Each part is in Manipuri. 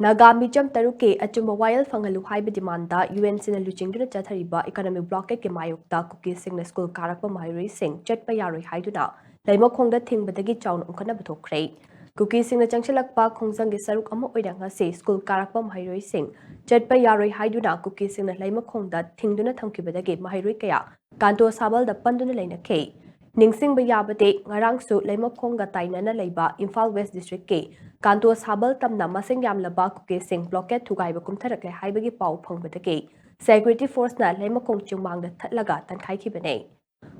Naga Mijam Taruke Achumba Wayal Fangalu Haiba Demanda UN Sina Luchingduna Chathariba Economic Blockade ke Mayukta Kuki Singna School Karakpa Mahiri Singh Chetpa Yaroi Haiduna Laima Khongda Thingbadagi Chaun Unkana Bathokre Kuki Singna Changshalakpa Khongsangi Saruk Ama Oidanga Se School Karakpa Mahiri Singh Chetpa Yaroi Haiduna Kuki Singna Laima Khongda Thingduna Thamkibadagi Mahiri Kaya Kanto Sabal da Panduna Laina K Ningsing Bayabate, Narangsu, Lemokongga Tainana Leba, Imphal West District K, Kanto Sabal Tamna, Masing Yam Laba, Kuki Sing, Blocket to Gaiba Kumtarak, Haibagi Pau Pongbatake, Security Force Na, Lemokong Chumang, the Tatlagat, and Kaikibane.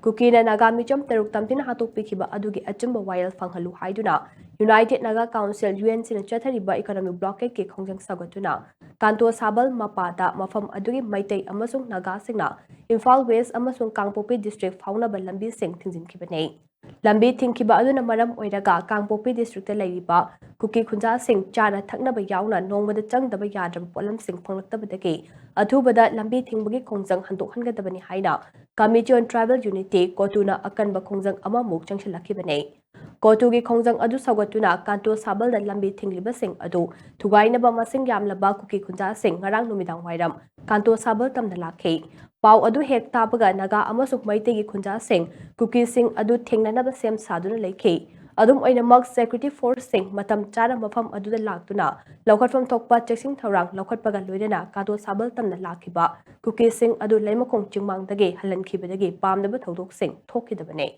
Kuki na Nagami Jum Teruk Tampina Hatu Pikiba Adugi Achumba Wild Fangalu Haiduna, United Naga Council, UN Sin Chatariba Economic Blockade K Kongjang Sagatuna, Kanto Sabal Mapada, Mafam Adugi Maite Amasung Naga Singna, Imphal West Amasung Kangpopi District Fauna Lambi Sing Tinzin Kibane. Lambi Thingkhre Aduna Madam Oiraga, Kangpopi District Laiba, Kuki Kunja Sing, Chana Taknaba Yauna, Nong with the Chung the Bayadam Polam Sing Pongtabadake, Atubada Lambi Thingbagi Kongjang Hantu Hangatabani Haina, Committee on Tribal Unity, Kotuna Akanba Kongjang Amamuk Changshalakibane. Kotugi Kongjang Adu Sagatuna, Kanto Sabal the Lambi Thingli Sing Adu, Tugaina Bamasing Yamlaba Kuki Kunja Sing, Narang Numidang Wairam, Kanto Sabal Tam the Lake. Pau Adu Hek Tabaga Naga Amasuk Maitegi Kunja Sing, Kuki Sing Adu Thingnanaba Sem Saduna Lake. Adum Oinamag Security Force Sing, Matam Chara Mafam Adu the Laktuna, Lokat from Tokpa Chexing Tarang, Lokat Pagaludena, Kanto Sabal Tam the Lakiba, Kuki Sing Adu Lemakong Chimang the Gay, Halan Kibadagi, Pam the Batodok Sing, Toki the Bane.